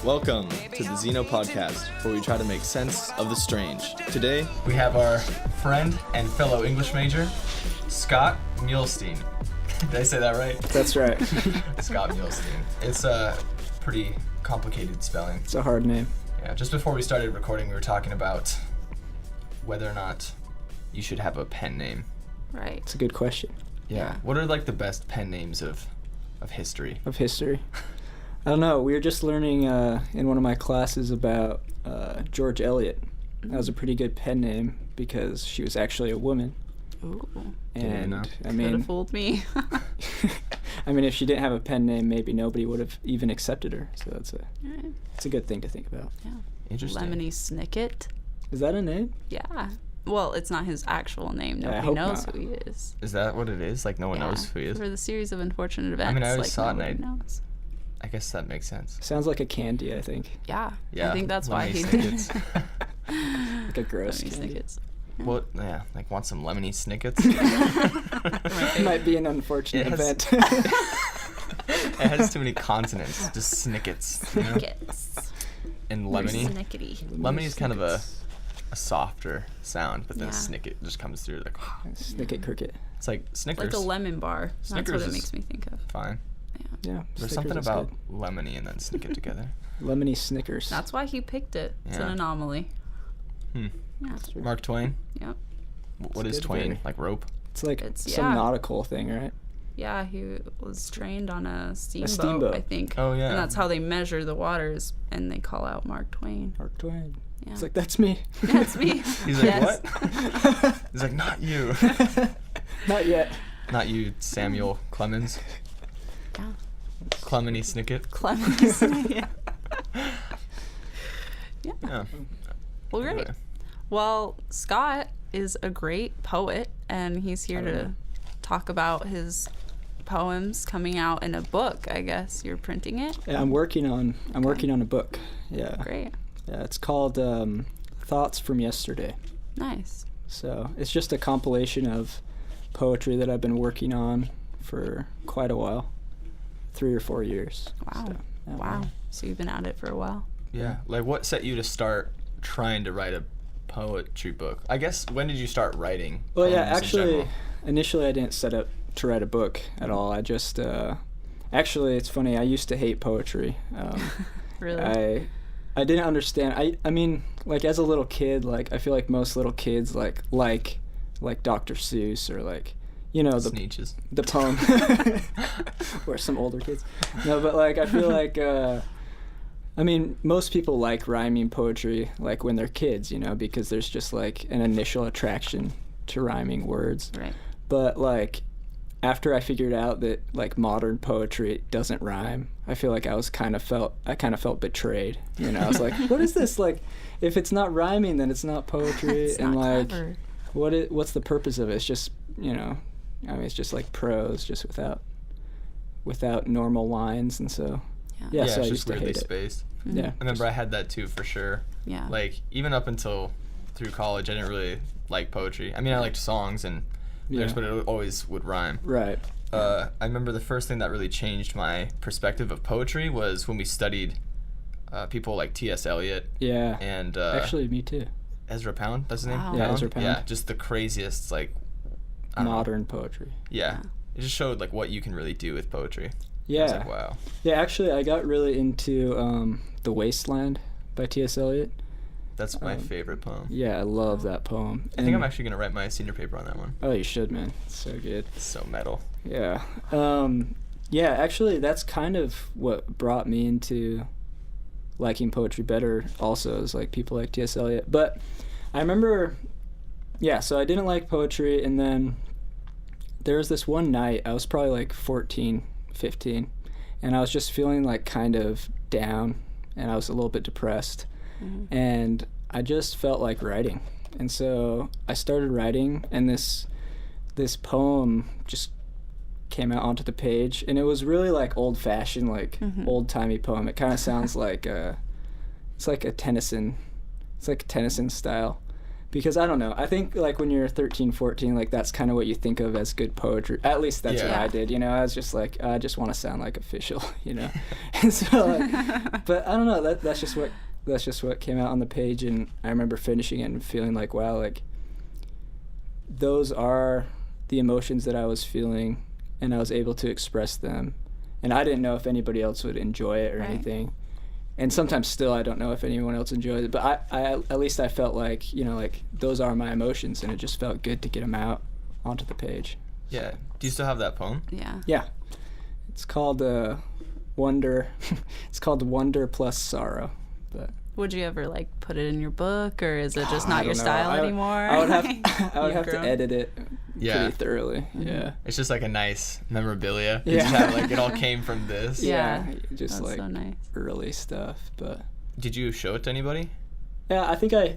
Welcome to the Xeno Podcast, where we try to make sense of the strange. Today, we have our friend and fellow English major, Scott Muhlestein. Did I say that right? That's right. Scott Muhlestein. It's a pretty complicated spelling. It's a hard name. Yeah, just before we started recording, we were talking about whether or not you should have a pen name. Right. It's a good question. Yeah. What are like the best pen names of history? Of history? I don't know. We were just learning in one of my classes about George Eliot. That was a pretty good pen name because she was actually a woman. Ooh. And I Could mean, have fooled me. I mean, if she didn't have a pen name, maybe nobody would have even accepted her. So it's a good thing to think about. Yeah. Interesting. Lemony Snicket. Is that a name? Yeah. Well, it's not his actual name. I Nobody hope knows not. who he is. Is that what it is? Like no one knows who he is? For the series of unfortunate events. I mean, I always saw it nobody and knows. I guess that makes sense. Sounds like a candy, I think. Yeah. Yeah. I think that's why Lemony he Snickets. Like a gross Lemony candy. Snickets. What? Yeah, like want some lemony snickets? Might be an unfortunate Yes. event. It has too many consonants. Just snickets. You know? Snickets. And lemony. Snickety. Lemony is kind of a softer sound, but then Yeah. snicket just comes through like Snicket cricket. it's like Snickers. Like a lemon bar. Snickers That's what is it makes me think of. Fine. Yeah. Yeah. There's Snickers something is about good. lemony and then snicket together. Lemony Snickers. That's why he picked it. It's an Yeah. anomaly. Hmm. Yeah. True. Mark Twain. Yep. What It's is good Twain? theory. Like rope? It's like It's- some yeah. nautical thing, right? Yeah, he was trained on a steamboat, steamboat. I think. Oh, yeah. And that's how they measure the waters, and they call out Mark Twain. Mark Twain. Yeah. It's like, that's me. That's me. He's like, Yes. what? He's like, not you. Not yet. Not you, Samuel Clemens. Yeah. Clemeny Snicket. Clemens. Yeah. Yeah. Well, great. Anyway. Well, Scott is a great poet, and he's here to talk about his poems coming out in a book. I guess you're printing it. Yeah, I'm working on a book. Yeah. Great. Yeah, it's called Thoughts from Yesterday. Nice. So it's just a compilation of poetry that I've been working on for quite a while, 3 or 4 years. Wow. So, yeah, Wow. So you've been at it for a while. Yeah. Like, what set you to start trying to write a poetry book? I guess, when did you start writing? Well, yeah, poems in actually, general? initially I didn't set up to write a book at all. I just, actually, it's funny, I used to hate poetry. Really? I didn't understand. I mean, like, as a little kid, like, I feel like most little kids, like Dr. Seuss or, like, you know, Sneetches. the poem. Or some older kids. No, but, like, I feel like, I mean, most people like rhyming poetry, like, when they're kids, you know, because there's just, like, an initial attraction to rhyming words. Right. But, like, after I figured out that, like, modern poetry doesn't rhyme, I feel like I kind of felt betrayed. You know, I was like, what is this? Like, if it's not rhyming, then it's not poetry. It's and, not like, clever. what's the purpose of it? It's just, you know, I mean, it's just like prose, just without normal lines. And so, yeah, so I it's used just to weirdly hate it. spaced. Yeah. I remember I had that too, for sure. Yeah. Like, even up until through college, I didn't really like poetry. I mean, I liked songs and lyrics, but it always would rhyme. Right. I remember the first thing that really changed my perspective of poetry was when we studied people like T.S. Eliot Yeah. and Actually, me too. Ezra Pound. That's his name? Wow. Yeah, Ezra Pound. Yeah, just the craziest, like, I don't know. Modern poetry. Yeah. It just showed, like, what you can really do with poetry. I was Yeah. like, wow. Yeah, actually, I got really into The Wasteland by T.S. Eliot. That's my favorite poem. Yeah, I love that poem. I think I'm actually going to write my senior paper on that one. Oh, you should, man. It's so good. It's so metal. Yeah. Yeah, actually, that's kind of what brought me into liking poetry better also, is like people like T.S. Eliot. But I remember, yeah, so I didn't like poetry, and then there was this one night, I was probably like 14, 15, and I was just feeling like kind of down, and I was a little bit depressed, and I just felt like writing. And so I started writing, and this poem just came out onto the page, and it was really like old-fashioned, like old-timey poem. It kind of sounds like it's like Tennyson style, because I don't know, I think like when you're 13, 14, like that's kind of what you think of as good poetry. At least that's what I did, you know. I was just like, I just want to sound like official, you know. And so like, but I don't know, that's just what came out on the page. And I remember finishing it and feeling like, wow, like those are the emotions that I was feeling, and I was able to express them. And I didn't know if anybody else would enjoy it or anything. And sometimes still I don't know if anyone else enjoys it, but I at least I felt like, you know, like those are my emotions, and it just felt good to get them out onto the page. Yeah. Do you still have that poem? Yeah. Yeah. It's called Wonder. It's called Wonder Plus Sorrow. But would you ever like put it in your book, or is it just not your style anymore? I would have to edit it pretty thoroughly. Mm-hmm. Yeah. It's just like a nice memorabilia. Yeah. You just have like it all came from this. Yeah. Just That's like so nice. early stuff, but Did you show it to anybody? yeah, I think I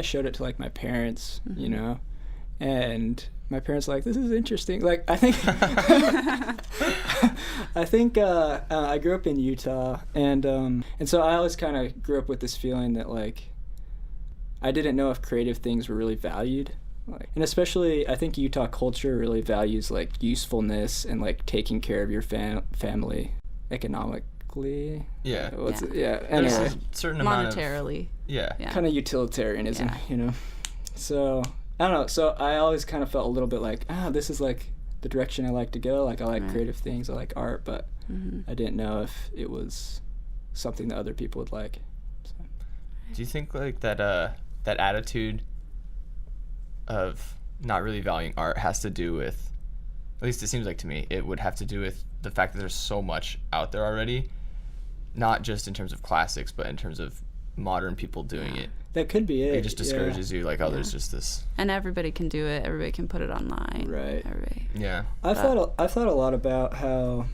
showed it to like my parents, you know, and my parents were like, this is interesting. Like I think I grew up in Utah, and so I always kind of grew up with this feeling that like I didn't know if creative things were really valued. Like, and especially I think Utah culture really values like usefulness and like taking care of your family economically. Yeah. Anyway, There's a certain amount of Monetarily. Yeah. kind of utilitarianism, you know. So I don't know. So I always kind of felt a little bit like, this is like the direction I like to go. Like I like creative things, I like art, but I didn't know if it was something that other people would like. So. Do you think like that that attitude of not really valuing art has to do with, at least it seems like to me, it would have to do with the fact that there's so much out there already, not just in terms of classics, but in terms of modern people doing it. That could be it. It just discourages you, like, there's just this. And everybody can do it. Everybody can put it online. Right. Everybody. Yeah. I've thought a lot about how,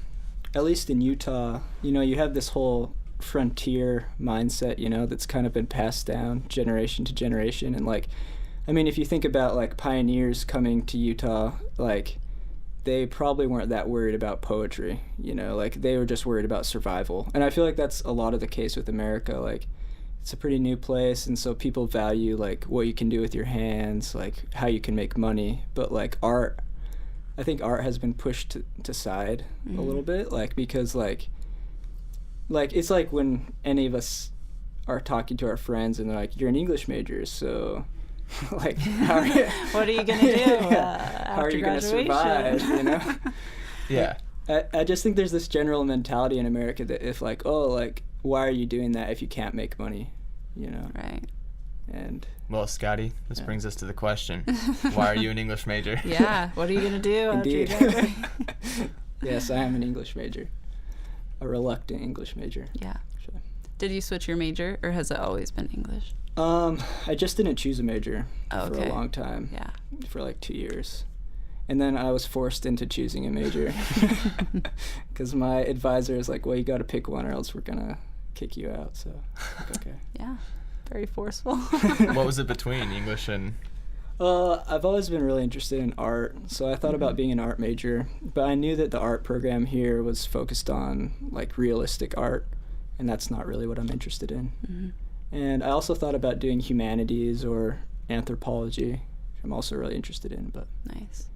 at least in Utah, you know, you have this whole frontier mindset, you know, that's kind of been passed down generation to generation. And like, I mean, if you think about like pioneers coming to Utah, like they probably weren't that worried about poetry, you know, like they were just worried about survival. And I feel like that's a lot of the case with America. Like it's a pretty new place, and so people value like what you can do with your hands, like how you can make money. But like art, I think art has been pushed to side a little bit, like because like it's like when any of us are talking to our friends and they're like, you're an English major, so like how are you, what are you gonna do how are you gonna survive, you know? Yeah. I just think there's this general mentality in America that if like, oh, like why are you doing that if you can't make money, you know? Right. And Well, Scotty, this brings us to the question: why are you an English major? Yeah. What are you gonna do Indeed. after you graduate? Yes, I am an English major, a reluctant English major. Yeah. Actually. Did you switch your major, or has it always been English? I just didn't choose a major for a long time. Yeah. For like 2 years. And then I was forced into choosing a major because my advisor is like, well, you got to pick one or else we're going to kick you out. So, like, okay. Yeah. Very forceful. What was it between English and? I've always been really interested in art, so I thought about being an art major, but I knew that the art program here was focused on like realistic art, and that's not really what I'm interested in. Mm-hmm. And I also thought about doing humanities or anthropology, which I'm also really interested in. But Nice.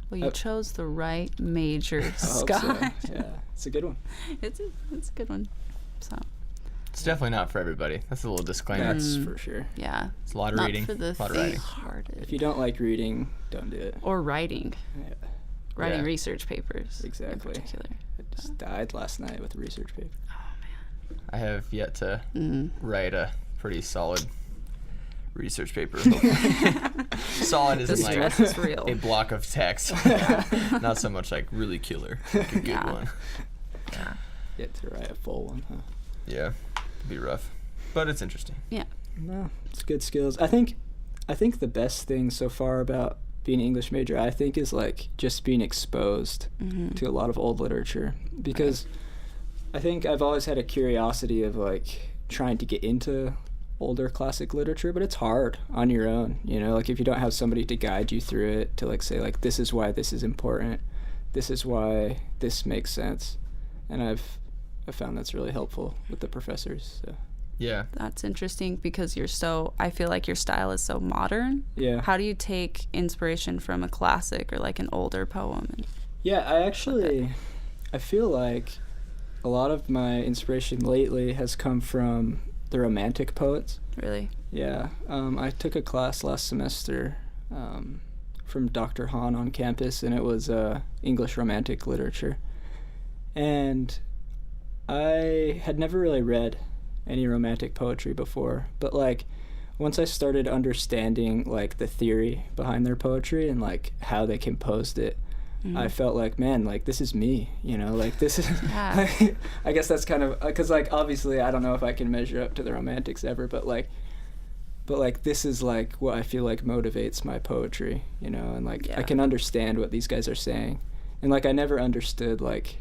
Well, you chose the right major, I hope Scott. so. Yeah, it's a good one. It's a good one. So It's definitely not for everybody. That's a little disclaimer. That's for sure. yeah, It's a lot of not reading. for the a lot of writing. faint-hearted. If you don't like reading, don't do it. Or writing Yeah, research papers. Exactly. In particular. I just died last night with a research paper. I have yet to write a pretty solid research paper. Solid The isn't like stress is real. a block of text. Not so much like really killer. Like a good Yeah. one. Yet to write a full one, huh? Yeah. It'd be rough. But it's interesting. Yeah. No, it's good skills. I think the best thing so far about being an English major, I think, is like just being exposed to a lot of old literature, because I think I've always had a curiosity of like trying to get into older classic literature, but it's hard on your own, you know, like if you don't have somebody to guide you through it, to like say like, this is why this is important, this is why this makes sense. And I've found that's really helpful with the professors. So Yeah. That's interesting because I feel like your style is so modern. Yeah. How do you take inspiration from a classic or like an older poem? Yeah, I feel like a lot of my inspiration lately has come from the Romantic poets. Really? Yeah. I took a class last semester from Dr. Hahn on campus, and it was English Romantic literature. And I had never really read any Romantic poetry before, but like once I started understanding like the theory behind their poetry and like how they composed it, I felt like, man, like this is me, you know, like this is, I guess that's kind of, because like obviously I don't know if I can measure up to the Romantics ever, but like this is like what I feel like motivates my poetry, you know, and like I can understand what these guys are saying. And like I never understood like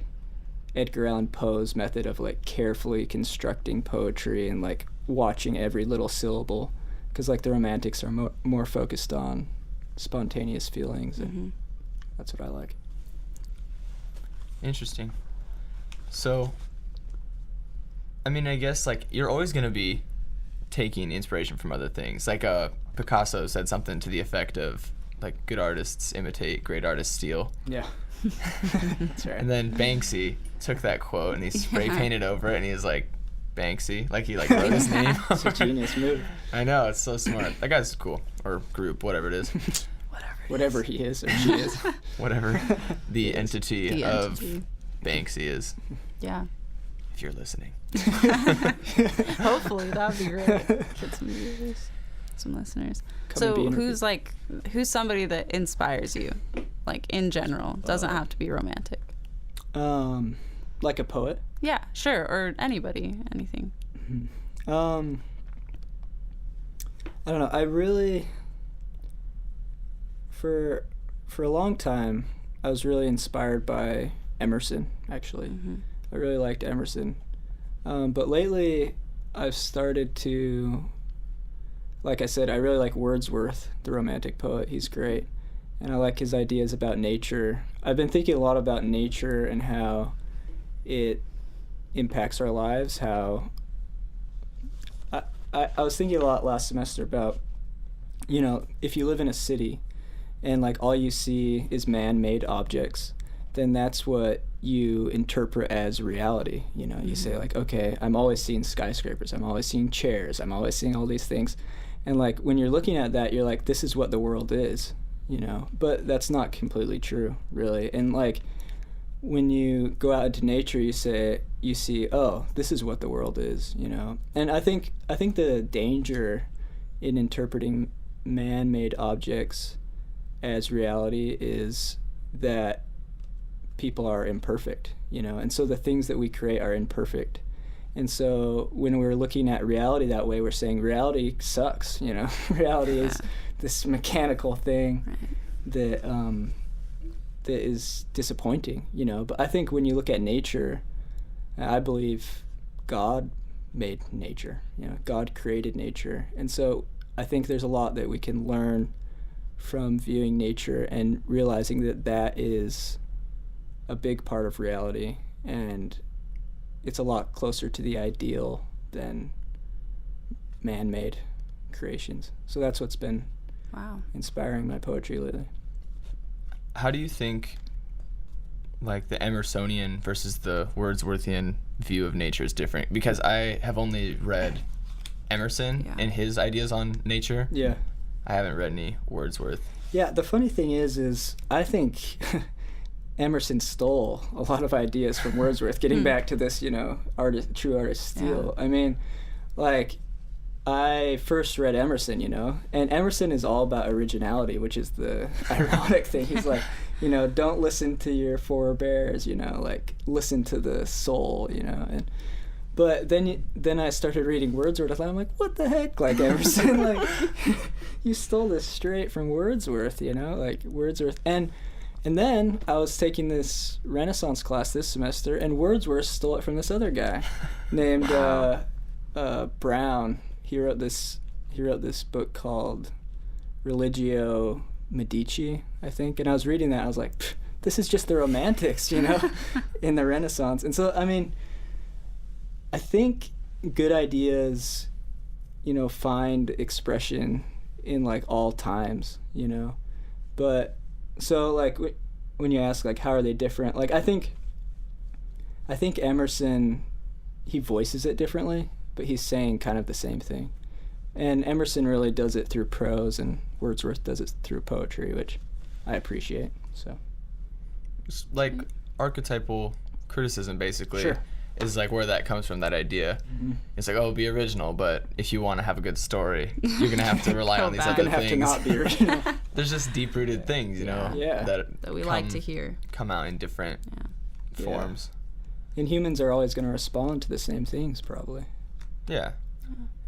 Edgar Allan Poe's method of like carefully constructing poetry and like watching every little syllable, because like the Romantics are more focused on spontaneous feelings, and that's what I like. Interesting. So, I mean, I guess like you're always gonna be taking inspiration from other things. Like Picasso said something to the effect of like good artists imitate, great artists steal. Yeah. That's right. And then Banksy took that quote and he spray painted over it and he was like Banksy, like he like wrote his name. It's a genius move. I know, it's so smart. That guy's cool, or group, whatever it is. Whatever he is or she is. Whatever the entity of Banksy is. Yeah. If you're listening. Hopefully, that would be great. Get some viewers, some listeners. So who's somebody that inspires you, like in general? Doesn't have to be romantic. Like a poet? Yeah, sure, or anybody, anything. I don't know. I really, for a long time, I was really inspired by Emerson, actually. I really liked Emerson. But lately, I've started to, like I said, I really like Wordsworth, the Romantic poet. He's great. And I like his ideas about nature. I've been thinking a lot about nature and how it impacts our lives, how I was thinking a lot last semester about, you know, if you live in a city and like all you see is man-made objects, then that's what you interpret as reality. You know, you say like, okay, I'm always seeing skyscrapers, I'm always seeing chairs, I'm always seeing all these things. And like when you're looking at that, you're like, this is what the world is, you know, but that's not completely true, really. And like when you go out into nature, you see, oh, this is what the world is, you know. And I think the danger in interpreting man-made objects as reality is that people are imperfect, you know, and so the things that we create are imperfect. And so when we're looking at reality that way, we're saying reality sucks, you know. Reality is this mechanical thing that is disappointing, you know. But I think when you look at nature, I believe God made nature, you know, God created nature. And so I think there's a lot that we can learn from viewing nature and realizing that that is a big part of reality, and it's a lot closer to the ideal than man-made creations. So that's what's been inspiring my poetry lately. How do you think like the Emersonian versus the Wordsworthian view of nature is different? Because I have only read Emerson and his ideas on nature. Yeah. I haven't read any Wordsworth. Yeah, the funny thing is I think Emerson stole a lot of ideas from Wordsworth, getting back to this, you know, true artist steal. I mean, like, I first read Emerson, you know, and Emerson is all about originality, which is the ironic thing. He's like, you know, don't listen to your forebears, you know, like, listen to the soul, you know. But then I started reading Wordsworth, and I'm like, what the heck, like, Emerson, like, you stole this straight from Wordsworth, you know, like, Wordsworth. And then I was taking this Renaissance class this semester, and Wordsworth stole it from this other guy named Brown. He wrote this book called Religio Medici, I think. And I was reading that, and I was like, this is just the Romantics, you know, in the Renaissance. And so, I mean, I think good ideas, find expression in like all times, but so like when you ask like how are they different, like I think Emerson, he voices it differently, but he's saying kind of the same thing. And Emerson really does it through prose, and Wordsworth does it through poetry, which I appreciate. So It's like archetypal criticism basically. Sure. Is like where that comes from, that idea. Mm-hmm. It's like, be original, but if you want to have a good story, you're going to have to rely on these You're other you're gonna things. have to not be original. There's just deep-rooted things, Yeah. that we like to hear. come out in different forms. And humans are always going to respond to the same things, probably. Yeah.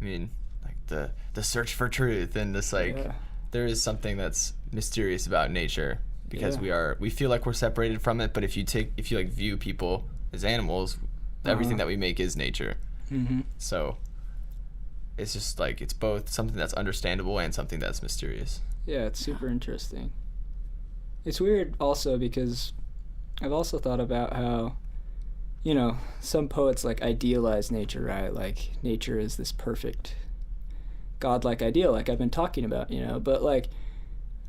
I mean, like the search for truth, and this like there is something that's mysterious about nature, because we feel like we're separated from it, but if you like view people as animals, everything that we make is nature. Mm-hmm. So it's just like it's both something that's understandable and something that's mysterious. Yeah, it's super interesting. It's weird also because I've also thought about how, some poets like idealize nature, right? Like nature is this perfect godlike ideal, like I've been talking about, but like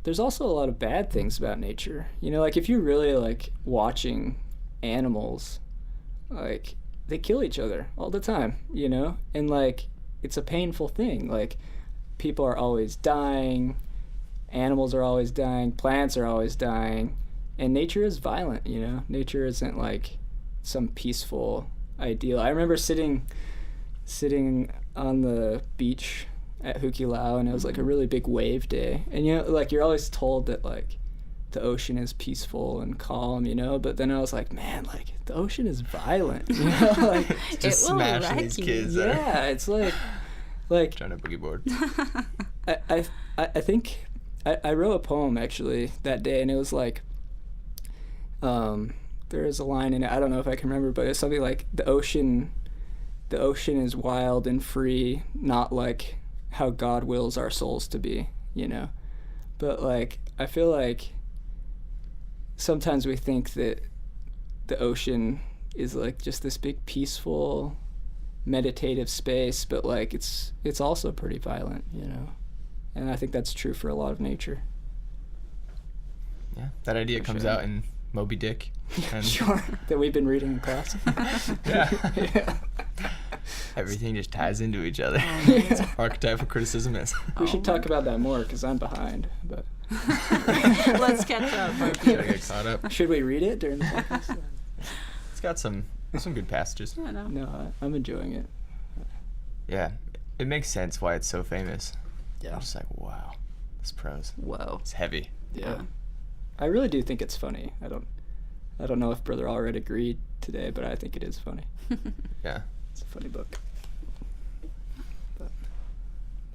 there's also a lot of bad things about nature. Like if you're really like watching animals, like they kill each other all the time, and like it's a painful thing. Like people are always dying, animals are always dying, plants are always dying, and nature is violent. Nature isn't like some peaceful ideal. I remember sitting on the beach at Hukilau, and it was like a really big wave day, and like you're always told that like the ocean is peaceful and calm, but then I was like, man, like the ocean is violent, like Just smashing these kids that are yeah, it's like trying to boogie board. I think I wrote a poem actually that day, and it was like there is a line in it, I don't know if I can remember, but it's something like the ocean is wild and free, not like how God wills our souls to be, but like I feel like sometimes we think that the ocean is like just this big peaceful meditative space, but like it's also pretty violent, and I think that's true for a lot of nature. Yeah, that idea comes out in Moby Dick. And Sure, that we've been reading in class. yeah. Everything just ties into each other. It's archetypal criticism is. We should talk about that more because I'm behind, but Let's catch up. Gotta get caught up. should we read it during the podcast? It's got some good passages. Yeah, no. No, I'm enjoying it. Yeah, it makes sense why it's so famous. Yeah. I'm just like, wow, this prose. Whoa. It's heavy. Yeah. I really do think it's funny. I don't know if Brother Allred agreed today, but I think it is funny. Yeah. It's a funny book. But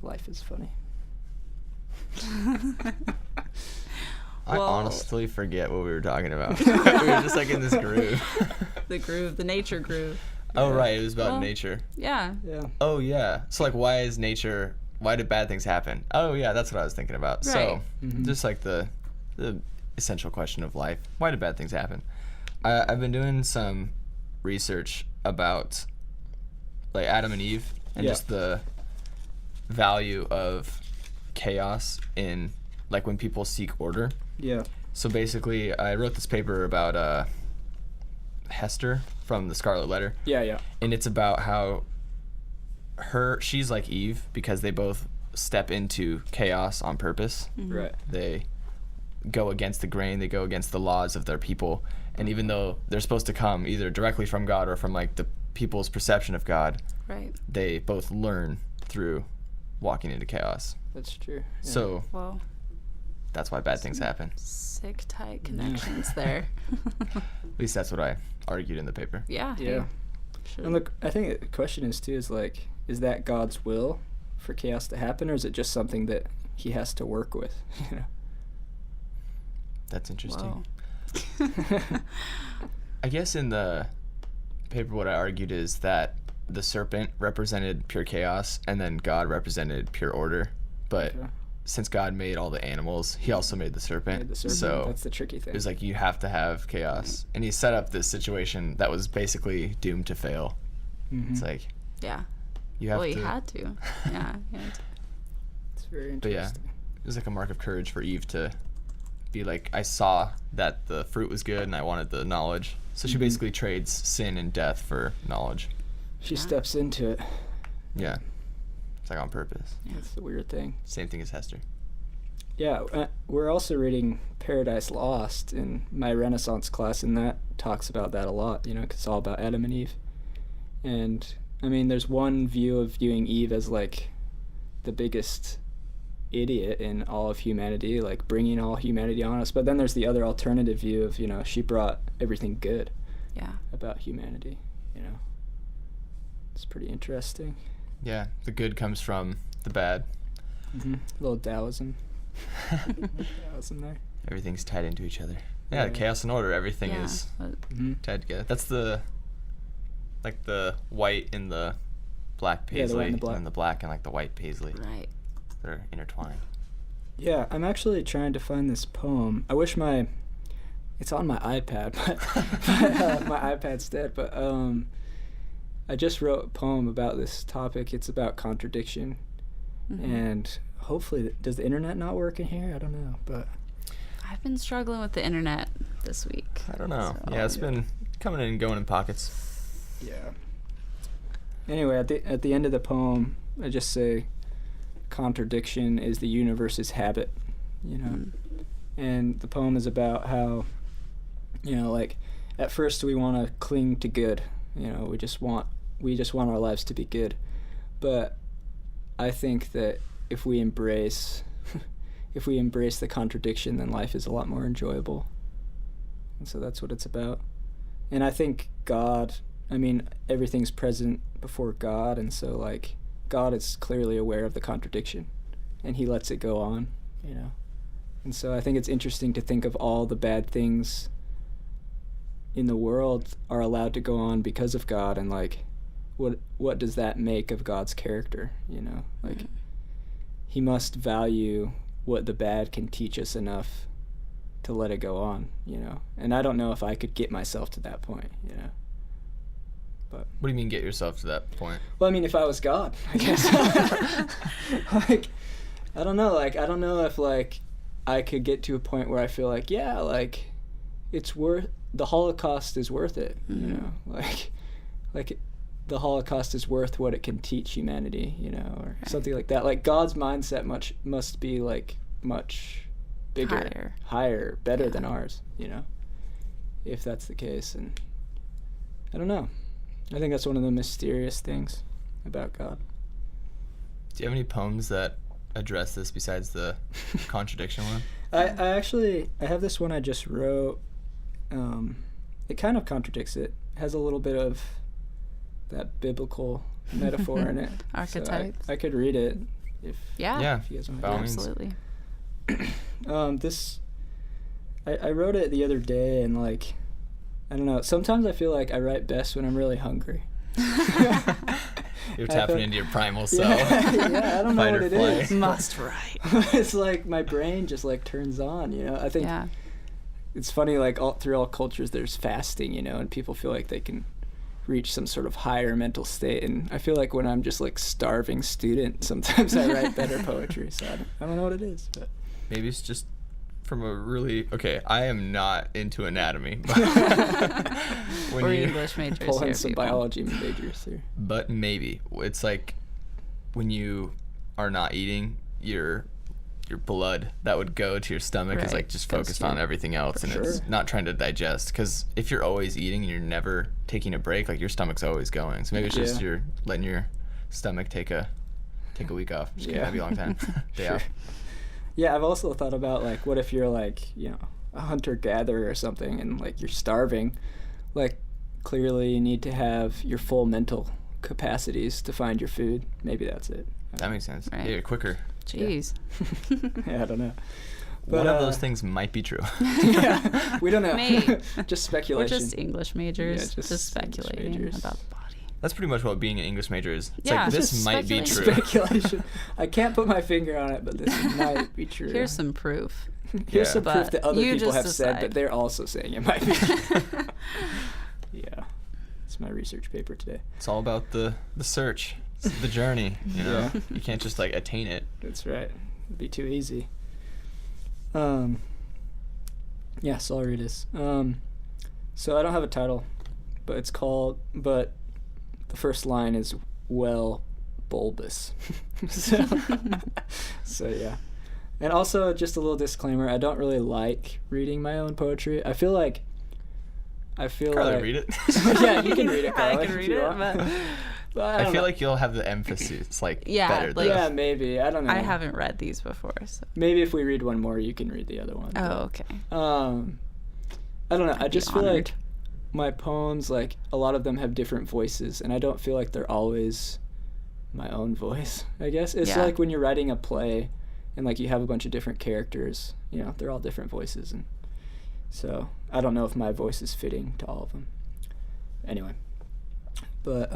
life is funny. I Well- honestly forget what we were talking about. We were just like in this groove. The nature groove. Oh, right. It was about Well- nature. Yeah. Yeah. Oh, yeah. So, like, why did bad things happen? Oh, yeah. That's what I was thinking about. So, Mhm. just like the essential question of life. Why did bad things happen? I've been doing some research about, like, Adam and Eve and just the value of chaos in, like, when people seek order. Yeah. So basically, I wrote this paper about Hester from the Scarlet Letter, Yeah. and it's about how she's like Eve because they both step into chaos on purpose. Right. They go against the grain, they go against the laws of their people, and even though they're supposed to come either directly from God or from like the people's perception of God, Right. they both learn through walking into chaos. That's true. Yeah. So Well, that's why bad things happen. sick tight connections there. At least that's what I argued in the paper. Yeah. Yeah. Should. And look, I think the question is too is like, is that God's will for chaos to happen, or is it just something that He has to work with? That's interesting. Whoa. I guess in the paper what I argued is that the serpent represented pure chaos and then God represented pure order. But Okay. since God made all the animals, He also made the serpent. Made the serpent. So That's the tricky thing. it was like you have to have chaos. And He set up this situation that was basically doomed to fail. Mhm. It's like Yeah. You have well, to. you had to. Yeah. It's very But yeah, interesting. it was like a mark of courage for Eve to be like, I saw that the fruit was good and I wanted the knowledge. So she basically trades sin and death for knowledge. She steps into it. Yeah. It's like on purpose. That's the weird thing. Same thing as Hester. Yeah, we're also reading Paradise Lost in my Renaissance class, and that talks about that a lot, you know, 'cause it's all about Adam and Eve. And, I mean, there's one view of viewing Eve as, like, the biggest idiot in all of humanity, like, bringing all humanity on us. But then there's the other alternative view of, you know, she brought everything good about humanity, you know. It's pretty interesting. Yeah, the good comes from the bad. A little Taoism. Taoism there. Everything's tied into each other. Yeah, the chaos and order, everything is tied together. That's the white and the black paisley, the white and the black. and the black and like the white paisley. Right. They're intertwined. Yeah, I'm actually trying to find this poem. I wish it's on my iPad, but my iPad's dead. But I just wrote a poem about this topic. It's about contradiction, and hopefully, does the internet not work in here? I don't know, but I've been struggling with the internet this week. I don't know. So, It's been coming in and going in pockets. yeah. Anyway, at the end of the poem, I just say, contradiction is the universe's habit, you know. And the poem is about how, you know, like, at first we want to cling to good, you know, we just want our lives to be good. But I think that if we embrace the contradiction, then life is a lot more enjoyable. And so that's what it's about. And I think God, I mean, everything's present before God, and so, like, God is clearly aware of the contradiction, and he lets it go on, you know. And so I think it's interesting to think of all the bad things in the world are allowed to go on because of God, and, like, what does that make of God's character, you know? Like, he must value what the bad can teach us enough to let it go on, you know. And I don't know if I could get myself to that point, you know. But What do you mean get yourself to that point? well, I mean, if I was God, I guess. Like, I don't know. Like, I don't know if, like, I could get to a point where I feel like, yeah, like, the Holocaust is worth it, you know? Like the Holocaust is worth what it can teach humanity, you know, or something like that. Like, God's mindset must be, like, much bigger, higher, better than ours, you know, if that's the case. And I don't know. I think that's one of the mysterious things about God. Do you have any poems that address this besides the contradiction one? I have this one I just wrote. It kind of contradicts it. It has a little bit of that biblical metaphor in it. Archetypes. So I could read it if you guys want by all to. means. Absolutely. I wrote it the other day, and, like, I don't know. Sometimes I feel like I write best when I'm really hungry. You're tapping into your primal self. Yeah, I don't know Fight what or it flight. is. Must write. It's like my brain just, like, turns on, you know. I think it's funny, like, through all cultures there's fasting, you know, and people feel like they can reach some sort of higher mental state, and I feel like when I'm just, like, starving student, sometimes I write better poetry. So I don't know what it is, but Maybe it's just from a really I am not into anatomy. But when Or you English majors pull in here, some people. biology majors here. But maybe it's like when you are not eating, your blood that would go to your stomach is, Right. like, just Goes focused to on your- everything else, and it's sure. not trying to digest. Because if you're always eating and you're never taking a break, like, your stomach's always going. So maybe it's just Yeah. you're letting your stomach take a week off. Just kidding, that'd be a long time. Day Sure. off. Yeah, I've also thought about, like, what if you're, like, you know, a hunter-gatherer or something, and, like, you're starving. Like, clearly you need to have your full mental capacities to find your food. Maybe that's it. That makes sense. Right. Yeah, you're quicker. Jeez. Yeah, I don't know. One But, of those things might be true. Yeah, we don't know. Maybe. Just We're speculation. just English majors, Yeah, just just speculating English majors. about the body. That's pretty much what being an English major is. It's Yeah. like, It's this just might be true. speculating. Speculation. I can't put my finger on it, but this might be true. Here's some proof. Here's Yeah. some proof But that other you people just have said, decide. but they're also saying it might be true. Yeah. It's my research paper today. It's all about the search. It's the journey, you know. Yeah. You can't just like attain it. That's right. It'd be too easy. Yeah, so I'll read this. So I don't have a title, but the first line is well bulbous. So yeah. And also just a little disclaimer, I don't really like reading my own poetry. I feel like Read it. Yeah, you can read it, Carly, I can if read you it, want. But I don't feel know. like you'll have the emphasis like Yeah, better. like- Yeah, maybe. I don't know. I haven't read these before, so. Maybe if we read one more, you can read the other one. Oh, okay. I don't know. I I'd be just feel honored. like my poems, like a lot of them have different voices, and I don't feel like they're always my own voice. I guess it's Yeah. like when you're writing a play, and like you have a bunch of different characters. You know, they're all different voices, and so I don't know if my voice is fitting to all of them. Anyway, but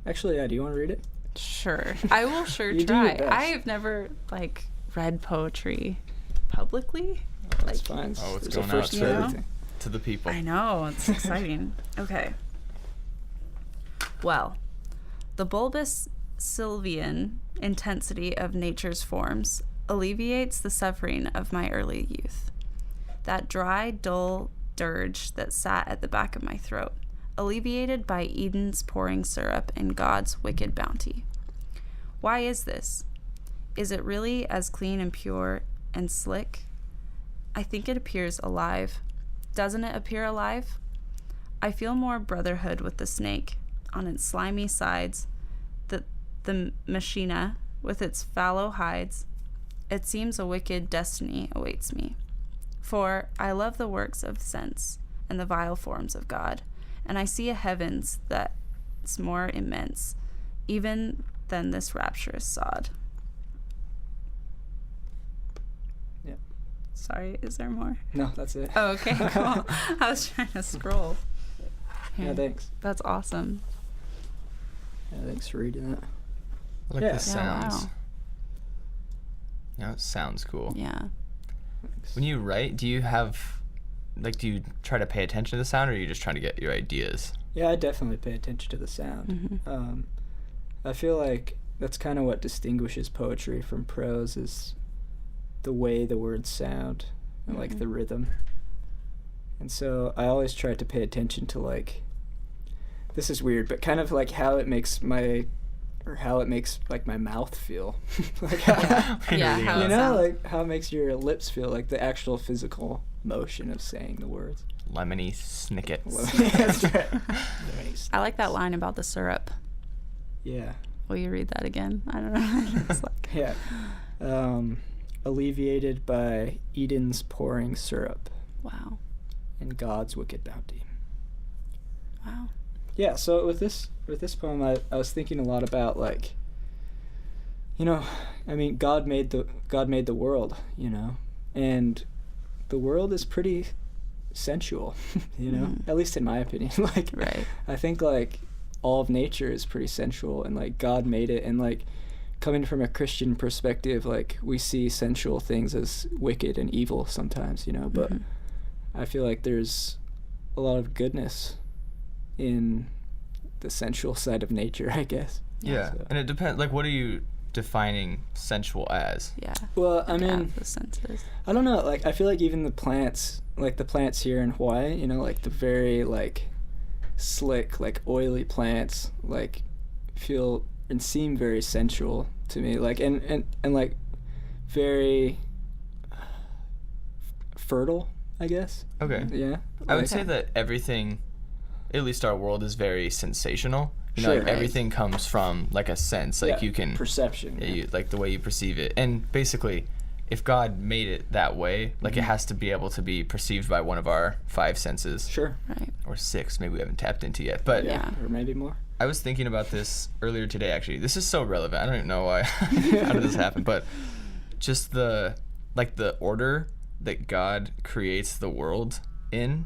actually, yeah. Do you want to read it? Sure. I will sure You do your try. best. I've never, like, read poetry publicly. That's Like, fine. Oh, it's There's a going first out for to- everything. To the people. I know, it's exciting. Okay. Well, the bulbous sylvan intensity of nature's forms alleviates the suffering of my early youth. That dry, dull dirge that sat at the back of my throat, alleviated by Eden's pouring syrup and God's wicked bounty. Why is this? Is it really as clean and pure and slick? I think it appears alive. Doesn't it appear alive? I feel more brotherhood with the snake on its slimy sides, the machina with its fallow hides. It seems a wicked destiny awaits me. For I love the works of sense and the vile forms of God, and I see a heavens that's more immense even than this rapturous sod. Yeah. Sorry, is there more? No, that's it. Oh, okay, cool. I was trying to scroll. Yeah, Here. thanks. That's awesome. Yeah, thanks for reading that. I like Yeah. the sounds. wow. Yeah, it sounds cool. Yeah. Thanks. When you write, do you try to pay attention to the sound, or are you just trying to get your ideas? Yeah, I definitely pay attention to the sound. Mhm. I feel like that's kind of what distinguishes poetry from prose is the way the words sound and like the rhythm. And so I always try to pay attention to like, this is weird, but kind of like how it makes my mouth feel. Like how, Yeah, how you it know, sounds. like how it makes your lips feel, like the actual physical motion of saying the words. Lemony snickets. That's right. I like that line about the syrup. Yeah. Will you read that again? I don't know. It's like, Yeah. Alleviated by Eden's pouring syrup wow. and God's wicked bounty. Wow. Yeah, so with this poem, I was thinking a lot about like, you know, I mean, God made the world, you know, and the world is pretty sensual, you know, at least in my opinion. Like, Right. I think like all of nature is pretty sensual, and like God made it, and like coming from a Christian perspective, like we see sensual things as wicked and evil sometimes, you know, but I feel like there's a lot of goodness in the sensual side of nature, I guess. Yeah, So- and it depends. Like, what are you defining sensual as? Yeah. Well, I Yeah, mean, the senses. I don't know, like I feel like even the plants here in Hawaii, you know, like the very like slick, like oily plants, like feel and seem very sensual to me, like and like very fertile, I guess. Okay. Yeah. I would Like- say that everything, at least our world, is very sensational. You know, Sure. like Right. everything comes from like a sense. Like yeah, you can, perception. yeah, like the way you perceive it. And basically, if God made it that way, like it has to be able to be perceived by one of our 5 senses. Sure. Right. Or 6, maybe we haven't tapped into yet. But Yeah. Or maybe more. I was thinking about this earlier today, actually. This is so relevant. I don't even know why. How did this happen? But just the order that God creates the world in,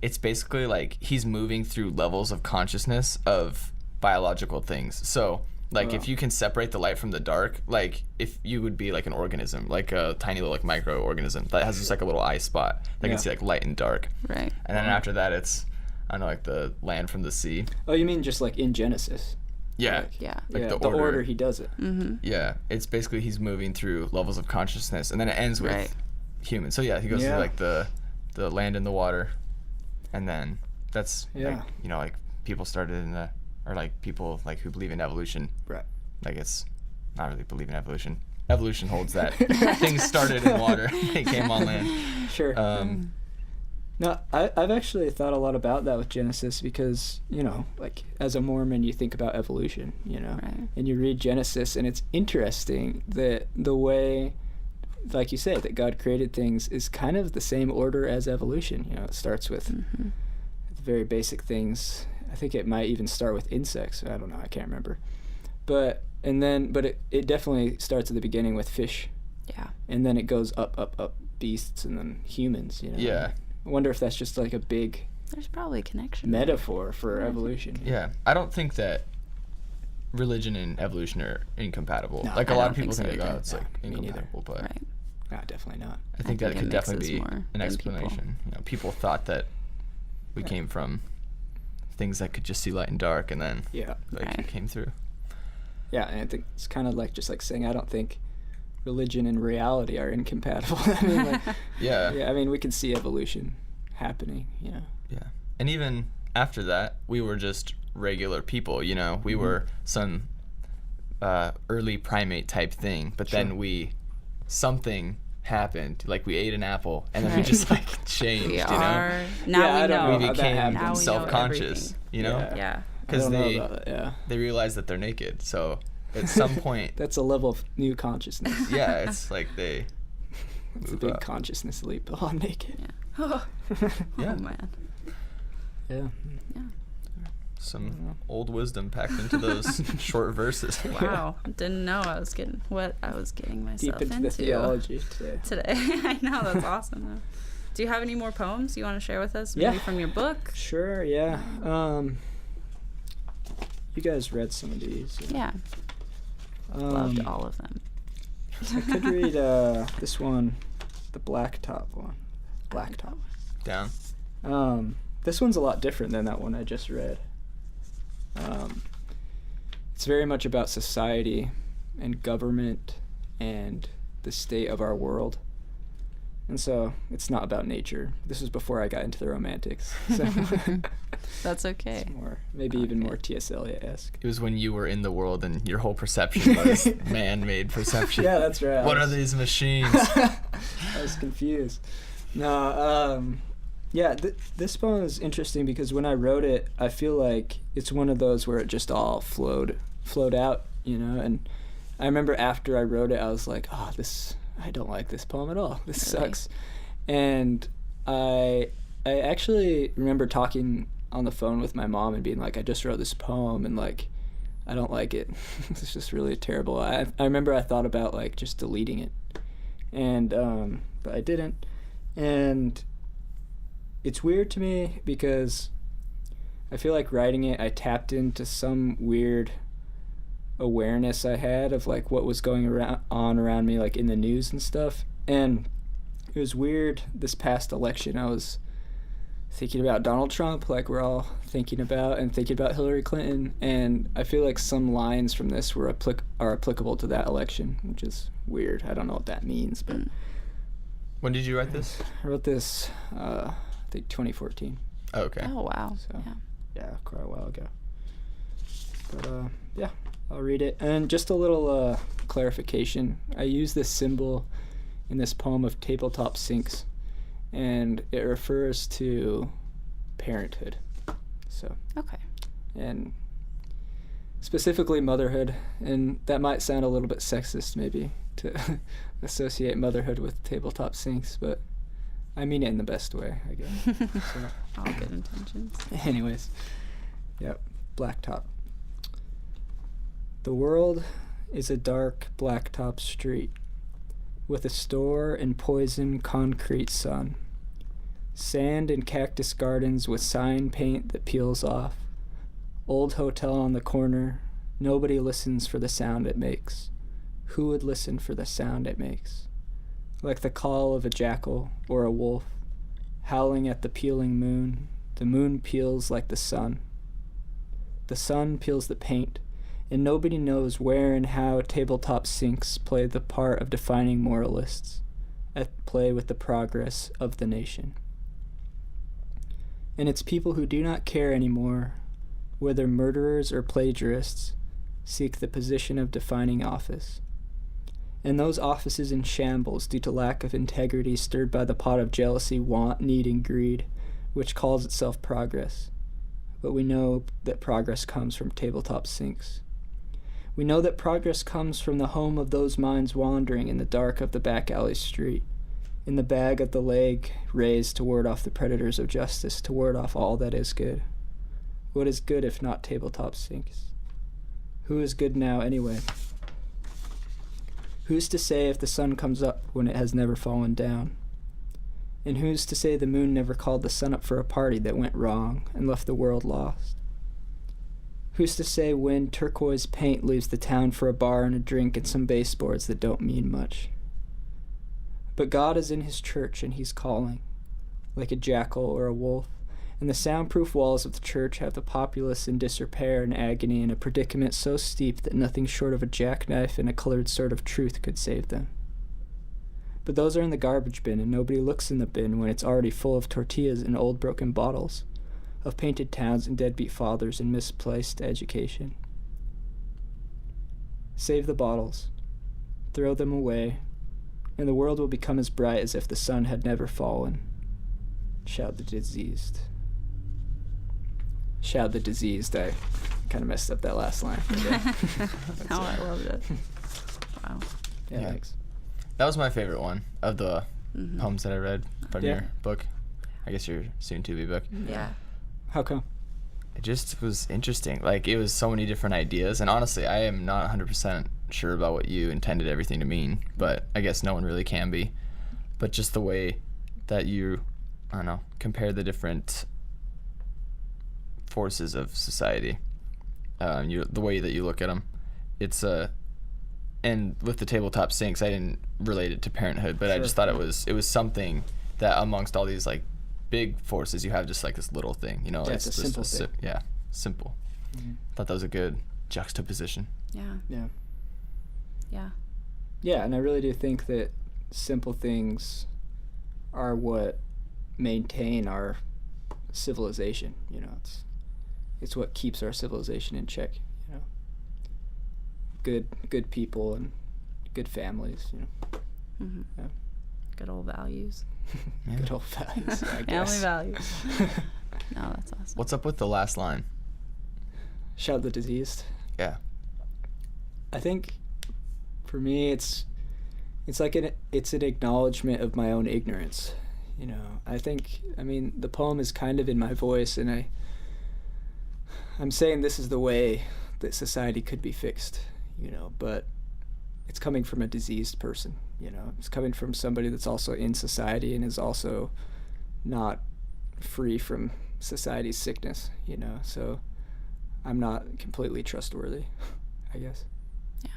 it's basically like he's moving through levels of consciousness of biological things. So, like, if you can separate the light from the dark, like, if you would be like an organism, like a tiny little, like, microorganism that has just, like, a little eye spot that Yeah. can see, like, light and dark. Right. And then after that, it's, I don't know, like, the land from the sea. Oh, you mean just like in Genesis? Yeah. Like, Yeah. Like the the order he does it. Mm-hmm. Yeah, it's basically he's moving through levels of consciousness, and then it ends with Right. humans. So yeah, he goes Yeah. through like the land and the water, and then that's Yeah. like, you know, like people started in the, or like people like who believe in evolution. Right. Like it's not really believe in evolution. Evolution holds that things started in water, they came on land. Sure. No, I've actually thought a lot about that with Genesis because, you know, like as a Mormon, you think about evolution, you know, Right. and you read Genesis, and it's interesting that the way, like you say, that God created things is kind of the same order as evolution. You know, it starts with Mm-hmm. very basic things. I think it might even start with insects. I don't know. I can't remember. But it definitely starts at the beginning with fish, Yeah. and then it goes up, beasts, and then humans, you know. Yeah. I wonder if that's just like a big There's probably a connection. metaphor for Yeah. evolution. Yeah, I don't think that religion and evolution are incompatible. No, like I a lot don't of people think so think like, oh, either. it's No, like me neither. incompatible, but Right. No, definitely not. I think that think could it definitely mixes be more an than people. explanation. You know, people thought that we Right. came from things that could just see light and dark, and then Yeah. like Right. it came through. Yeah, and I think it's kind of like just like saying I don't think religion and reality are incompatible. I mean, like, Yeah. yeah, I mean, we can see evolution happening, you know. Yeah. And even after that, we were just regular people, you know. We were some early primate type thing, but Sure. then something happened. Like we ate an apple, and then we Right. just like changed, We you know. are. Now Yeah, I we don't know. We how that became happened. Now we know self-conscious, everything. you know. Yeah. Yeah. I Because don't know they about it, yeah. they realize that they're naked. So at some point, That's a level of new consciousness. yeah, it's like they It's a move big up. consciousness leap. Oh, I'm naked. Yeah. Oh, Yeah. man. Yeah. Yeah. Some old wisdom packed into those short verses. Wow. Didn't know I was getting myself Deep into the into theology today. today. I know, that's awesome though. Do you have any more poems you want to share with us? Maybe Yeah. from your book? Sure, yeah. You guys read some of these. Yeah. Loved all of them. I could read this one, the blacktop one. Blacktop. Down. This one's a lot different than that one I just read. It's very much about society and government and the state of our world. And so it's not about nature. This was before I got into the romantics. So That's okay. it's more, maybe even more T.S. Eliot-esque. It was when you were in the world and your whole perception was man-made perception. Yeah, that's right. What are these machines? I was confused. No, yeah, this poem is interesting because when I wrote it, I feel like it's one of those where it just all flowed out, you know. And I remember after I wrote it, I was like, oh, I don't like this poem at all. This Really? sucks. And I actually remember talking on the phone with my mom and being like, I just wrote this poem and like, I don't like it. It's just really terrible. I remember I thought about like just deleting it, and but I didn't. And it's weird to me because I feel like writing it, I tapped into some weird awareness I had of like what was going on around me, like in the news and stuff. And it was weird this past election. I was thinking about Donald Trump, like we're all thinking about, and thinking about Hillary Clinton. And I feel like some lines from this are applicable to that election, which is weird. I don't know what that means, but When did you write this? I wrote this, I think 2014. Oh, okay. Oh, wow. So, Yeah. yeah, quite a while ago. But yeah, I'll read it. And just a little clarification. I use this symbol in this poem of tabletop sinks, and it refers to parenthood. So, Okay. and specifically motherhood, and that might sound a little bit sexist maybe to associate motherhood with tabletop sinks, but I mean it in the best way, I guess. So, All good intentions. anyways, yep, blacktop. The world is a dark blacktop street with a store and poison concrete sun, sand and cactus gardens with sign paint that peels off, old hotel on the corner. Nobody listens for the sound it makes. Who would listen for the sound it makes? Like the call of a jackal or a wolf howling at the peeling moon. The moon peels like the sun. The sun peels the paint and nobody knows where and how tabletop sinks play the part of defining moralists at play with the progress of the nation. And it's people who do not care anymore whether murderers or plagiarists seek the position of defining office. And those offices in shambles due to lack of integrity stirred by the pot of jealousy, want, need, and greed, which calls itself progress. But we know that progress comes from tabletop sinks. We know that progress comes from the home of those minds wandering in the dark of the back alley street, in the bag of the leg raised to ward off the predators of justice, to ward off all that is good. What is good if not tabletop sinks? Who is good now anyway? Who's to say if the sun comes up when it has never fallen down? And who's to say the moon never called the sun up for a party that went wrong and left the world lost? Who's to say when turquoise paint leaves the town for a bar and a drink and some baseboards that don't mean much? But God is in his church and he's calling, like a jackal or a wolf, and the soundproof walls of the church have the populace in disrepair and agony in a predicament so steep that nothing short of a jackknife and a colored sword of truth could save them. But those are in the garbage bin, and nobody looks in the bin when it's already full of tortillas and old broken bottles, of painted towns and deadbeat fathers and misplaced education. Save the bottles, throw them away, and the world will become as bright as if the sun had never fallen. Shout the diseased. Shout the diseased. I kind of messed up that last line. Oh, I loved it. Wow. Yeah, Yeah. thanks. That was my favorite one of the poems that I read from Yeah. your book. I guess your soon-to-be book. Yeah. How come? It just was interesting. Like, it was so many different ideas. And honestly, I am not 100% sure about what you intended everything to mean. But I guess no one really can be. But just the way that you, I don't know, compare the different forces of society, the way that you look at them. It's and with the tabletop sinks, I didn't relate it to parenthood, but I just thought it was something that amongst all these like big forces, you have just like this little thing, you know. Yeah, it's a just simple thing. Yeah, simple. Thought that was a good juxtaposition. Yeah. Yeah. Yeah. Yeah, and I really do think that simple things are what maintain our civilization, you know. It's what keeps our civilization in check, you know. Good people and good families, you know. Mm-hmm. Yeah. Good old values. Yeah. Good old values, I Family guess. values. No, that's awesome. What's up with the last line? Shout the diseased. Yeah. I think for me it's like it's an acknowledgement of my own ignorance, you know. I mean the poem is kind of in my voice, and I'm saying this is the way that society could be fixed, you know, but it's coming from a diseased person, you know. It's coming from somebody that's also in society and is also not free from society's sickness, you know. So I'm not completely trustworthy, I guess. Yeah.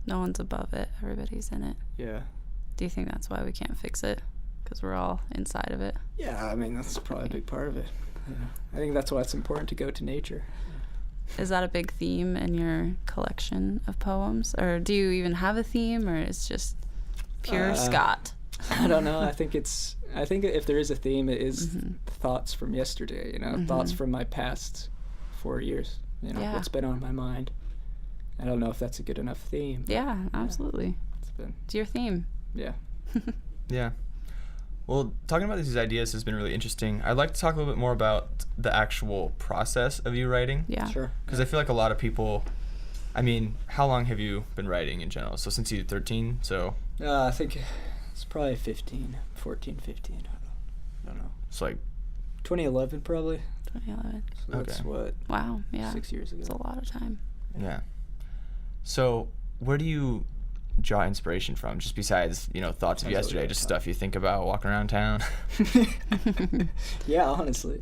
No one's above it. Everybody's in it. Yeah. Do you think that's why we can't fix it? Because we're all inside of it? Yeah, I mean, that's probably a big part of it. Yeah. I think that's why it's important to go to nature. Is that a big theme in your collection of poems? Or do you even have a theme, or it's just pure Scott? I don't know. I think if there is a theme, it is thoughts from yesterday, you know, thoughts from my past 4 years, you know, what's been on my mind. I don't know if that's a good enough theme. Yeah, absolutely. It's your theme. Yeah. Yeah. Well, talking about these ideas has been really interesting. I'd like to talk a little bit more about the actual process of you writing. Yeah. Sure. Because I feel like a lot of people, I mean, how long have you been writing in general? So since you were 13, so... I think it's probably 15. I don't know. It's like... 2011 probably. 2011. So that's what? Wow, yeah. 6 years ago. It's a lot of time. Yeah. So where do you draw inspiration from, just besides, you know, thoughts of yesterday, just stuff you think about walking around town? Yeah, honestly.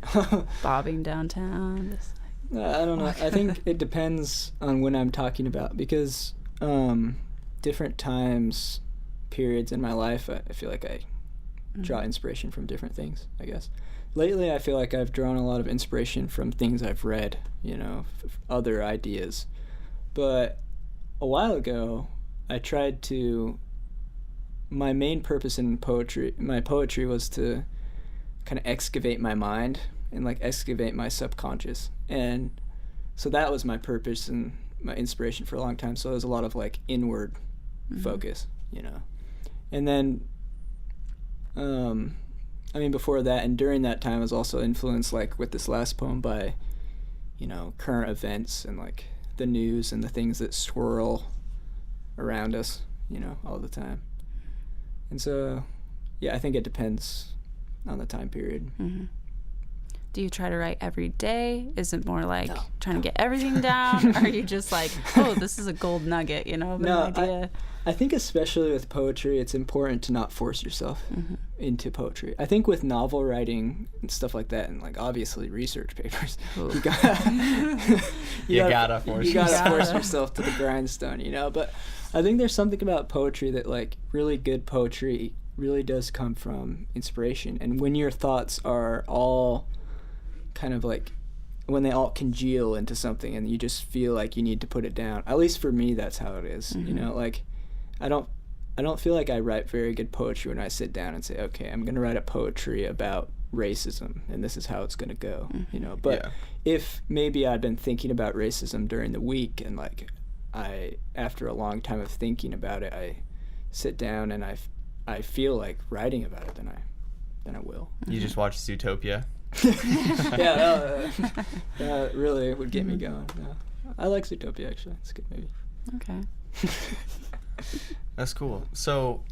Bobbing downtown. Just I don't know. I think it depends on when I'm talking about, because different times, periods in my life, I feel like I draw inspiration from different things, I guess. Lately, I feel like I've drawn a lot of inspiration from things I've read, you know, other ideas. But a while ago, I tried to. My main purpose in my poetry was to kind of excavate my mind and like excavate my subconscious. And so that was my purpose and my inspiration for a long time. So it was a lot of like inward focus, you know. And then, I mean, before that and during that time, I was also influenced like with this last poem by, you know, current events and like the news and the things that swirl around us, you know, all the time. And so, yeah, I think it depends on the time period. Mm-hmm. Do you try to write every day? Is it more like trying to get everything down? Or are you just like, oh, this is a gold nugget, you know, of an idea? I think especially with poetry, it's important to not force yourself into poetry. I think with novel writing and stuff like that, and like obviously research papers, you gotta force yourself to the grindstone, you know. But I think there's something about poetry that like really good poetry really does come from inspiration, and when your thoughts are all kind of like when they all congeal into something and you just feel like you need to put it down. At least for me, that's how it is. You know, like I don't feel like I write very good poetry when I sit down and say, okay, I'm going to write a poetry about racism and this is how it's going to go, you know. But if maybe I'd been thinking about racism during the week and like after a long time of thinking about it, I sit down and I feel like writing about it, then I will. You just watch Zootopia? That really would get me going. Yeah. I like Zootopia, actually. It's a good movie. Okay. That's cool. So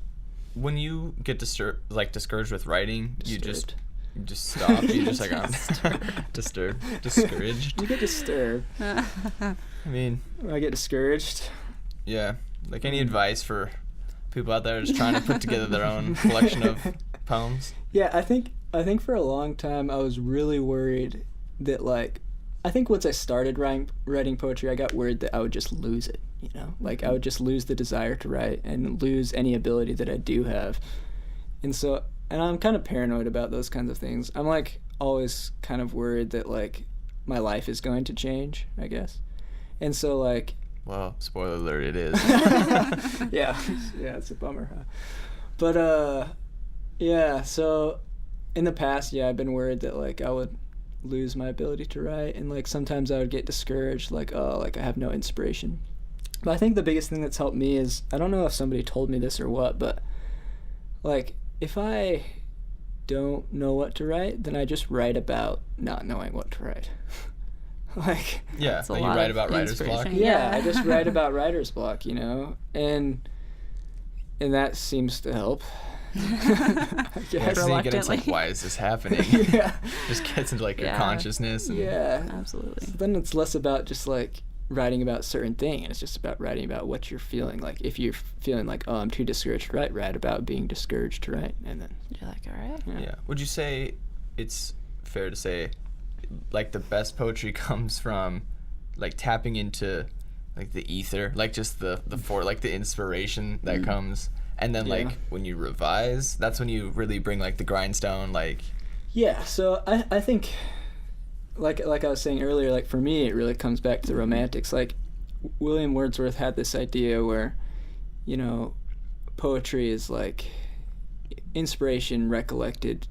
when you get discouraged with writing, you just stop. You just like discouraged. You get disturbed. I mean, I get discouraged. Yeah. Like any advice for people out there just trying to put together their own collection of poems? Yeah, I think for a long time I was really worried that like I think once I started writing poetry, I got worried that I would just lose it, you know? Like I would just lose the desire to write and lose any ability that I do have. And I'm kind of paranoid about those kinds of things. I'm like always kind of worried that like my life is going to change, I guess. And so like, well, spoiler alert, it is. yeah, it's a bummer, huh? But yeah, so in the past, I've been worried that like I would lose my ability to write, and like sometimes I would get discouraged, like, oh, like I have no inspiration. But I think the biggest thing that's helped me is, I don't know if somebody told me this or what, but like if I don't know what to write, then I just write about not knowing what to write. Like, yeah, like you write about writer's block. Yeah, I just write about writer's block, you know, and that seems to help. I guess. So you get into like, why is this happening? Yeah, just gets into like your consciousness. And Absolutely. So then it's less about just like writing about a certain thing, and it's just about writing about what you're feeling. Like if you're feeling like, oh, I'm too discouraged to write about being discouraged to write, and then you're like, all right. Yeah. Would you say it's fair to say like the best poetry comes from like tapping into like the ether, like just the inspiration that comes, and then like when you revise, that's when you really bring like the grindstone, like so I think like I was saying earlier, like for me it really comes back to the romantics. Like William Wordsworth had this idea where, you know, poetry is like inspiration recollected.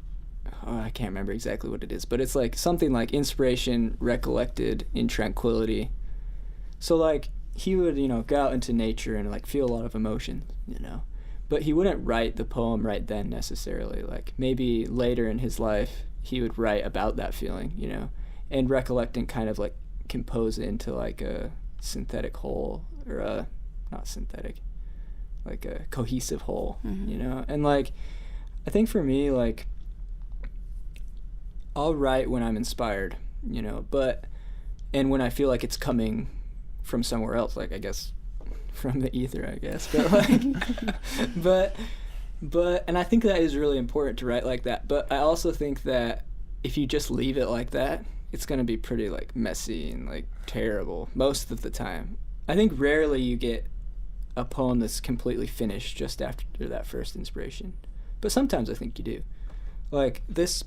I can't remember exactly what it is, but it's like something like inspiration recollected in tranquility. So like he would, you know, go out into nature and like feel a lot of emotion, you know, but he wouldn't write the poem right then necessarily. Like maybe later in his life he would write about that feeling, you know, and recollect and kind of like compose it into like a synthetic whole, or not synthetic, like a cohesive whole, you know. And like I think for me, like I'll write when I'm inspired, you know, and when I feel like it's coming from somewhere else, like I guess from the ether, I guess. But like, but and I think that is really important to write like that. But I also think that if you just leave it like that, it's gonna be pretty like messy and like terrible most of the time. I think rarely you get a poem that's completely finished just after that first inspiration, but sometimes I think you do. Like this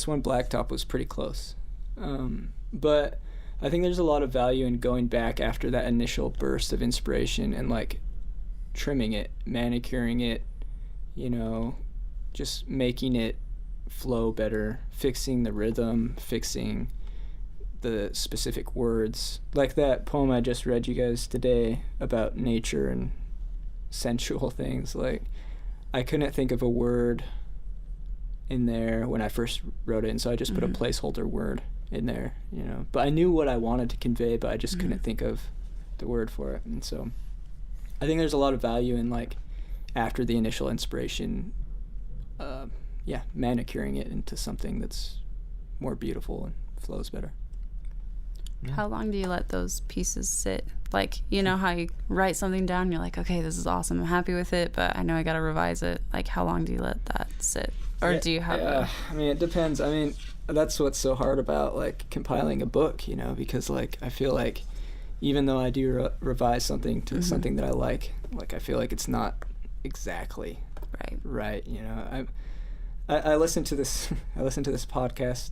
one, Blacktop, was pretty close, but I think there's a lot of value in going back after that initial burst of inspiration and like trimming it, manicuring it, you know, just making it flow better, fixing the rhythm, fixing the specific words. Like that poem I just read you guys today about nature and sensual things. Like, I couldn't think of a word in there when I first wrote it, and so I just put a placeholder word in there, you know. But I knew what I wanted to convey, but I just couldn't think of the word for it. And so I think there's a lot of value in, like, after the initial inspiration, manicuring it into something that's more beautiful and flows better. How long do you let those pieces sit? Like, you know how you write something down, you're like, okay, this is awesome, I'm happy with it, but I know I gotta revise it. Like, how long do you let that sit? Or do you have I mean, it depends. I mean, that's what's so hard about, like, compiling a book, you know, because, like, I feel like even though I do revise something to something that I like, I feel like it's not exactly right, you know. I listened to this podcast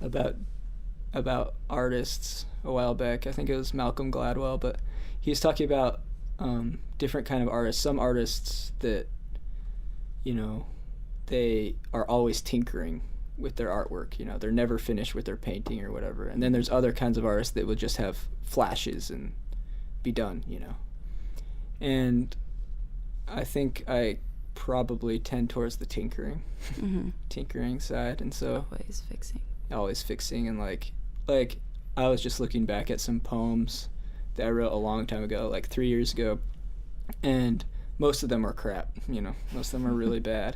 about artists a while back. I think it was Malcolm Gladwell, but he was talking about different kind of artists. Some artists that, you know, they are always tinkering with their artwork, you know, they're never finished with their painting or whatever. And then there's other kinds of artists that would just have flashes and be done, you know. And I think I probably tend towards the tinkering side, and so always fixing and like I was just looking back at some poems that I wrote a long time ago, like 3 years ago, and most of them are crap, you know, most of them are really bad.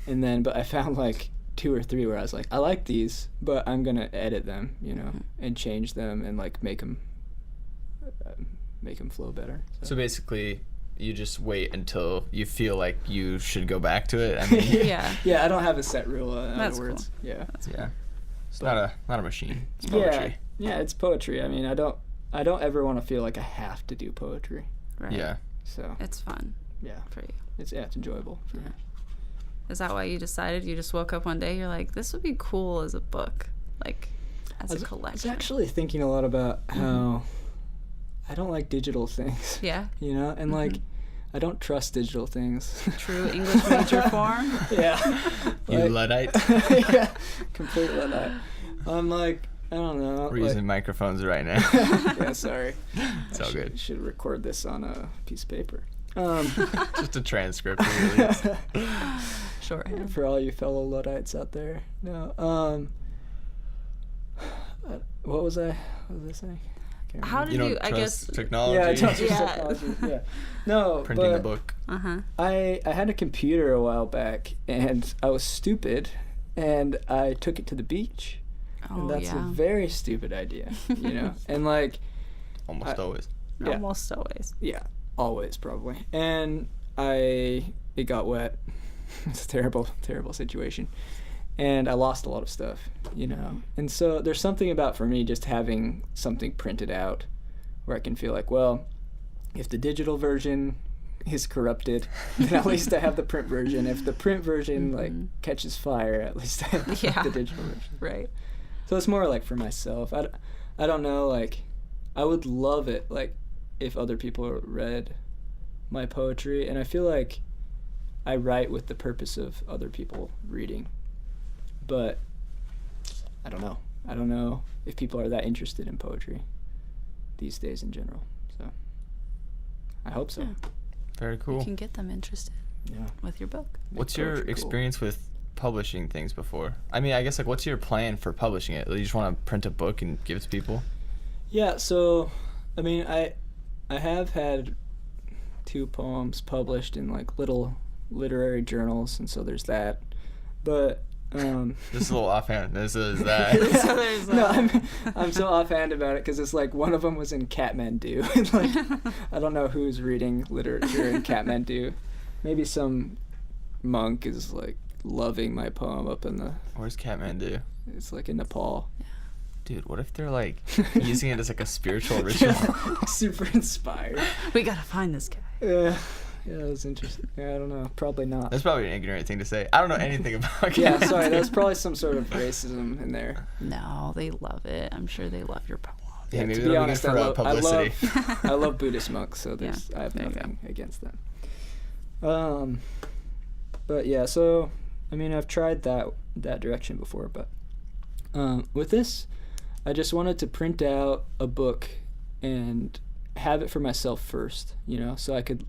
And then, but I found like 2 or 3 where I was like, I like these, but I'm gonna edit them, you know, and change them and like make them flow better. So basically, you just wait until you feel like you should go back to it. I mean, yeah. I don't have a set rule. In That's other words, cool. Yeah. That's cool. It's not a machine. It's poetry. Yeah, it's poetry. I mean, I don't ever want to feel like I have to do poetry. Right. Yeah. So it's fun. Yeah. For you. It's enjoyable for me. Is that why you decided? You just woke up one day, you're like, this would be cool as a book, like as a collection? I was actually thinking a lot about how I don't like digital things. Yeah. You know, and like I don't trust digital things. True English major form. Yeah. You Luddite. Yeah. Complete Luddite. I'm like, I don't know. We're using microphones right now. Yeah, sorry. It's all good. Should record this on a piece of paper. Just a transcript, really. Shorthand. For all you fellow Luddites out there. No. What was I saying? How did you I guess technology? Yeah, I don't trust technology. Yeah. No, printing but a book. I had a computer a while back, and I was stupid, and I took it to the beach. And that's a very stupid idea, you know? And like almost always. Yeah. Almost always. Yeah, always probably. And it got wet. It's a terrible, terrible situation. And I lost a lot of stuff, you know? And so there's something about, for me, just having something printed out where I can feel like, well, if the digital version is corrupted, then at least I have the print version. If the print version, like, catches fire, at least I have the digital version. Right. So it's more, like, for myself. I don't know, like, I would love it, like, if other people read my poetry. And I feel like I write with the purpose of other people reading. But I don't know. I don't know if people are that interested in poetry these days in general. So I hope so. Yeah. Very cool. You can get them interested with your book. What's your experience with publishing things before? I mean, I guess, like, what's your plan for publishing it? You just want to print a book and give it to people? Yeah, so, I mean, I have had 2 poems published in, like, little literary journals, and so there's that. But this is a little offhand. This is that. So there's no, I'm so offhand about it because it's like one of them was in Kathmandu. And like, I don't know who's reading literature in Kathmandu. Maybe some monk is like loving my poem up in the. Where's Kathmandu? It's like in Nepal. Dude, what if they're like using it as like a spiritual ritual? Super inspired. We gotta find this guy. Yeah, it was interesting. Yeah, I don't know. Probably not. That's probably an ignorant thing to say. I don't know anything about Yeah, sorry. There's probably some sort of racism in there. No, they love it. I'm sure they love your poem. Yeah, maybe to that'll be be honest, good for publicity. I love Buddhist monks, so I have there you nothing against them. But yeah, so I mean, I've tried that direction before, but with this, I just wanted to print out a book and have it for myself first, so I could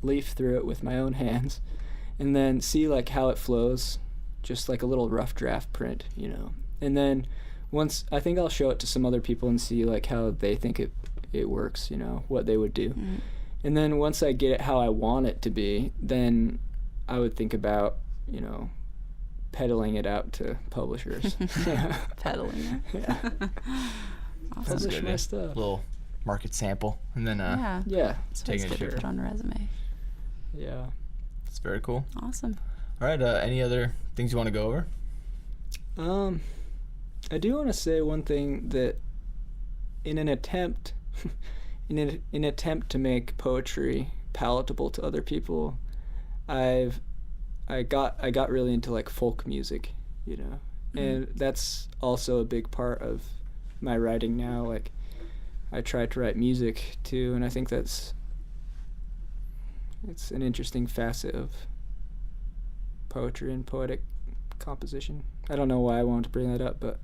leaf through it with my own hands, and then see like how it flows, just like a little rough draft print, and then once I think I'll show it to some other people and see like how they think it works, what they would do. And then once I get it how I want it to be, then I would think about, peddling it out to publishers. Peddling it. Yeah. Awesome. Publish my stuff. Little market sample, and then Yeah. It's Take it good to to put on a resume. Yeah. it's very cool. Awesome. All right, any other things you want to go over? I do want to say one thing, that in an attempt to make poetry palatable to other people, I got really into like folk music, and that's also a big part of my writing now. Like, I try to write music too, and I think it's an interesting facet of poetry and poetic composition. I don't know why I wanted to bring that up, but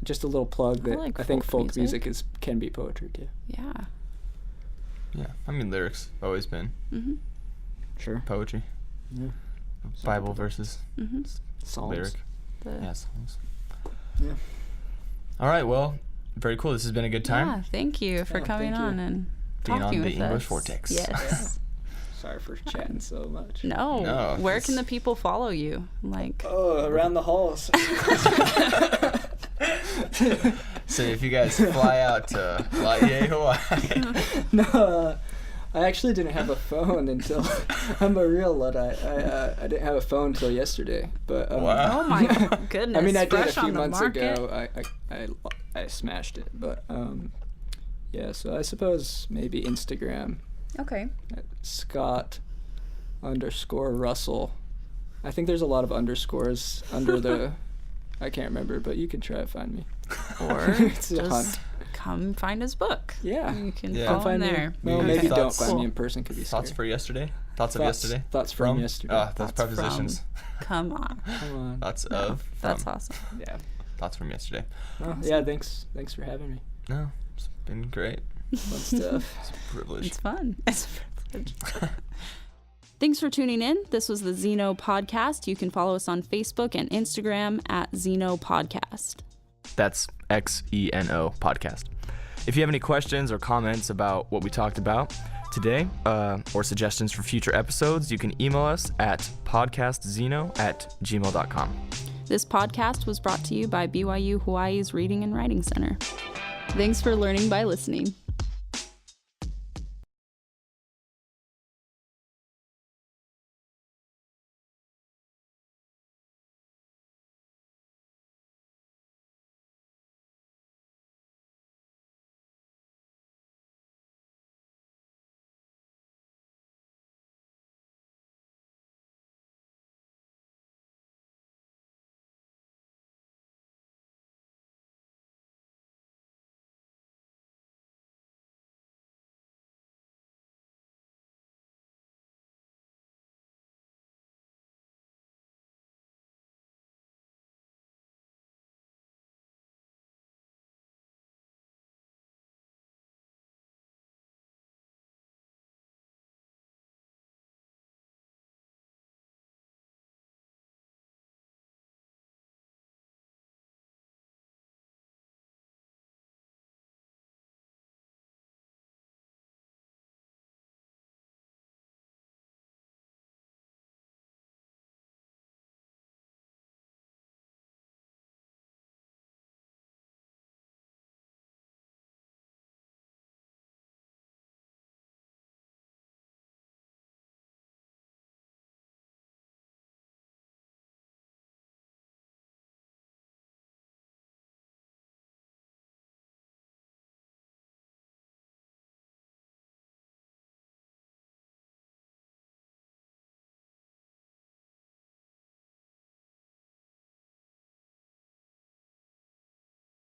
just a little plug that I think folk music can be poetry too. Yeah. Yeah, I mean, lyrics have always been Sure. poetry. Yeah. Bible verses, Psalms. lyric. The- Yeah, songs. Yeah. All right, well, very cool. This has been a good time. Yeah, thank you for Yeah, coming thank you. on and Being talking on the with English us. Vortex. Yes. Sorry for chatting so much. No. Where can it's- the people follow you? Like, Oh, around the halls. So if you guys fly out to Hawaii, Hawaii. No, I actually didn't have a phone until I'm a real Luddite. I didn't have a phone until yesterday, but Wow. oh my goodness. I mean, I did a fresh few on the months market. ago. I smashed it, but yeah. So I suppose maybe Instagram Okay. at Scott_Russell. I think there's a lot of underscores under the. I can't remember, but you can try to find me. Or It's a just hunt. come find his book. Yeah. You can Yeah. follow Find him me. there. Well, Okay. maybe don't Thoughts- find me Cool. in person. Could be Thoughts scary. for yesterday? Thoughts of yesterday? Thoughts from yesterday. Ah, that's Thoughts prepositions. Come on. Come on. Thoughts No, of. That's from. awesome. Yeah. Thoughts from yesterday. Oh, yeah. Thanks for having me. No, it's been great. Fun stuff. It's a privilege. It's fun. It's a privilege. Thanks for tuning in. This was the Xeno Podcast. You can follow us on Facebook and Instagram at Xeno Podcast. That's XENO Podcast. If you have any questions or comments about what we talked about today, or suggestions for future episodes, you can email us at podcastzeno@gmail.com. This podcast was brought to you by BYU Hawaii's Reading and Writing Center. Thanks for learning by listening.